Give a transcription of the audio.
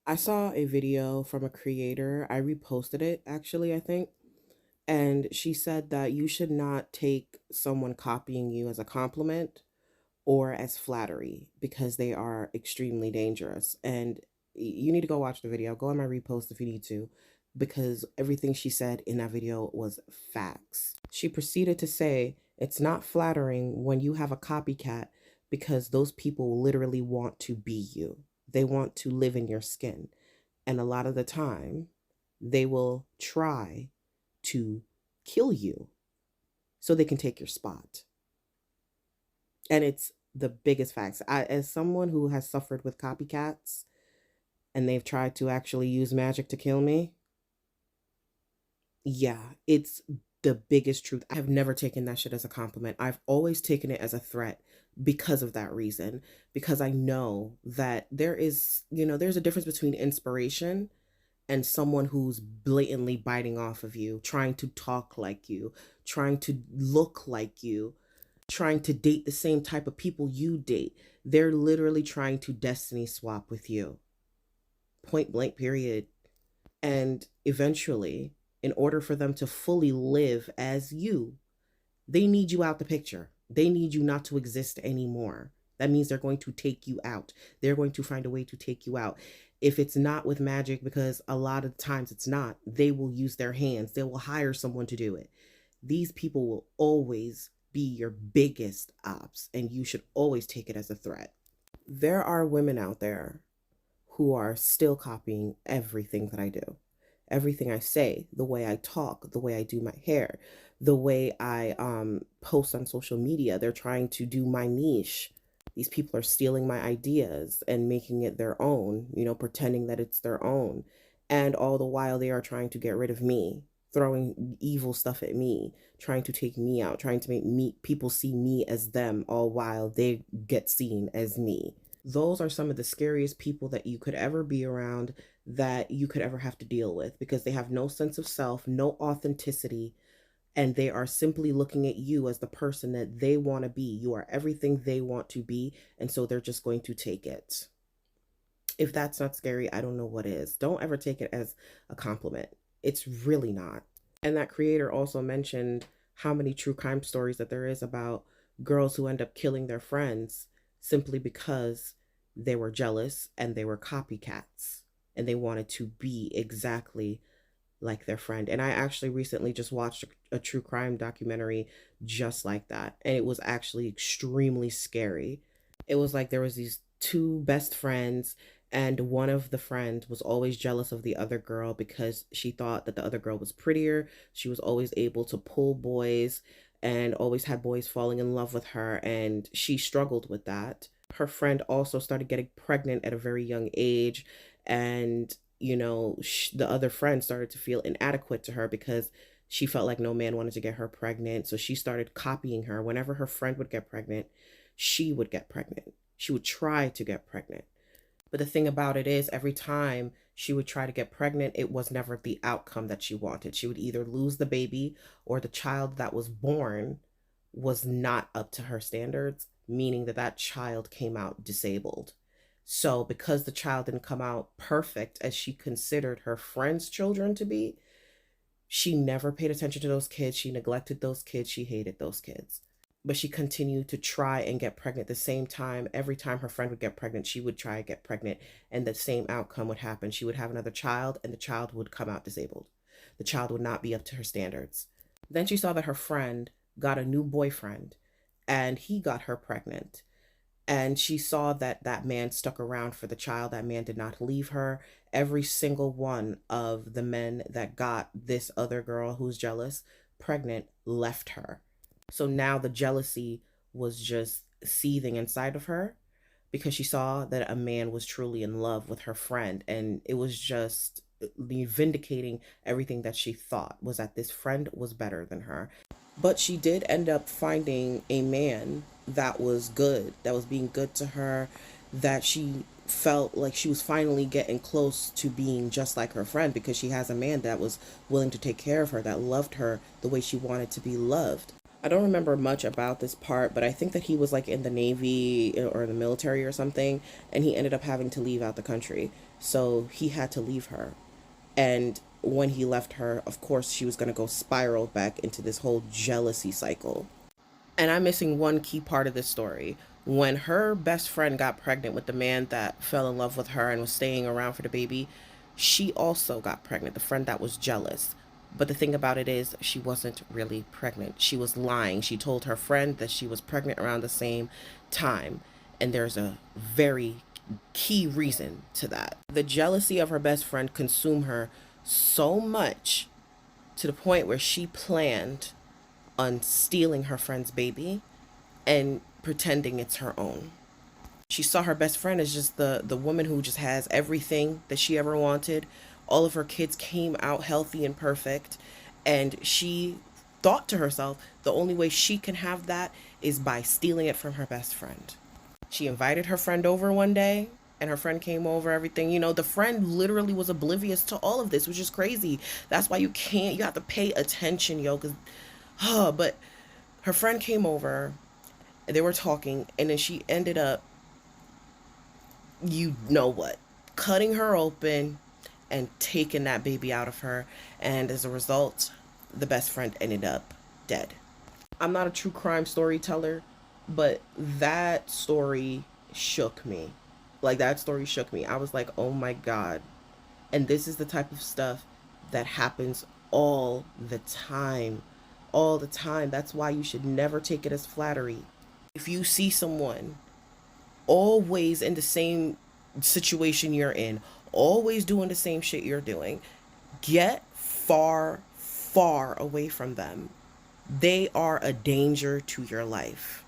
I saw a video from a creator. I reposted it actually, I think. And she said that you should not take someone copying you as a compliment or as flattery because they are extremely dangerous. And you need to go watch the video. Go on my repost if you need to, because everything she said in that video was facts. She proceeded to say, it's not flattering when you have a copycat because those people literally want to be you. They want to live in your skin. And a lot of the time, they will try to kill you so they can take your spot. And it's the biggest facts. As someone who has suffered with copycats and they've tried to actually use magic to kill me, yeah, it's the biggest truth. I have never taken that shit as a compliment. I've always taken it as a threat because of that reason. Because I know that there's a difference between inspiration and someone who's blatantly biting off of you, trying to talk like you, trying to look like you, trying to date the same type of people you date. They're literally trying to destiny swap with you. Point blank, period. And eventually, in order for them to fully live as you, they need you out the picture. They need you not to exist anymore. That means they're going to take you out. They're going to find a way to take you out. If it's not with magic, because a lot of times it's not, they will use their hands. They will hire someone to do it. These people will always be your biggest ops, and you should always take it as a threat. There are women out there who are still copying everything that I do. Everything I say, the way I talk, the way I do my hair, the way I post on social media. They're trying to do my niche. These people are stealing my ideas and making it their own, pretending that it's their own. And all the while they are trying to get rid of me, throwing evil stuff at me, trying to take me out, trying to make people see me as them, all while they get seen as me. Those are some of the scariest people that you could ever be around, that you could ever have to deal with, because they have no sense of self, no authenticity, and they are simply looking at you as the person that they want to be. You are everything they want to be, and so they're just going to take it. If that's not scary, I don't know what is. Don't ever take it as a compliment. It's really not. And that creator also mentioned how many true crime stories that there is about girls who end up killing their friends simply because they were jealous and they were copycats and they wanted to be exactly like their friend. And I actually recently just watched a true crime documentary just like that, and it was actually extremely scary. It was like there was these two best friends, and one of the friends was always jealous of the other girl because she thought that the other girl was prettier. She was always able to pull boys and always had boys falling in love with her, and she struggled with that. Her friend also started getting pregnant at a very young age, and the other friend started to feel inadequate to her because she felt like no man wanted to get her pregnant. So she started copying her. Whenever her friend would get pregnant, she would get pregnant. She would try to get pregnant. But the thing about it is, every time she would try to get pregnant, it was never the outcome that she wanted. She would either lose the baby, or the child that was born was not up to her standards, meaning that that child came out disabled. So because the child didn't come out perfect as she considered her friends' children to be, she never paid attention to those kids. She neglected those kids. She hated those kids. But she continued to try and get pregnant. At the same time, every time her friend would get pregnant, she would try and get pregnant, and the same outcome would happen. She would have another child, and the child would come out disabled. The child would not be up to her standards. Then she saw that her friend got a new boyfriend, and he got her pregnant. And she saw that that man stuck around for the child. That man did not leave her. Every single one of the men that got this other girl who's jealous pregnant left her. So now the jealousy was just seething inside of her because she saw that a man was truly in love with her friend. And it was just vindicating everything that she thought, was that this friend was better than her. But she did end up finding a man that was good, that was being good to her, that she felt like she was finally getting close to being just like her friend, because she has a man that was willing to take care of her, that loved her the way she wanted to be loved. I don't remember much about this part, but I think that he was like in the Navy or the military or something, and he ended up having to leave out the country. So he had to leave her. And when he left her, of course, she was going to go spiral back into this whole jealousy cycle. And I'm missing one key part of this story. When her best friend got pregnant with the man that fell in love with her and was staying around for the baby, she also got pregnant, the friend that was jealous. But the thing about it is, she wasn't really pregnant. She was lying. She told her friend that she was pregnant around the same time. And there's a very key reason to that. The jealousy of her best friend consumed her so much to the point where she planned on stealing her friend's baby and pretending it's her own. She saw her best friend as just the woman who just has everything that she ever wanted. All of her kids came out healthy and perfect. And she thought to herself, the only way she can have that is by stealing it from her best friend. She invited her friend over one day, and her friend came over, everything. The friend literally was oblivious to all of this, which is crazy. That's why you have to pay attention, yo, because, but her friend came over, they were talking, and then she ended up, you know what, cutting her open and taking that baby out of her. And as a result, the best friend ended up dead. I'm not a true crime storyteller, but that story shook me. Like, that story shook me. I was like, oh my God. And this is the type of stuff that happens all the time. All the time. That's why you should never take it as flattery. If you see someone always in the same situation you're in, always doing the same shit you're doing, get far, far away from them. They are a danger to your life.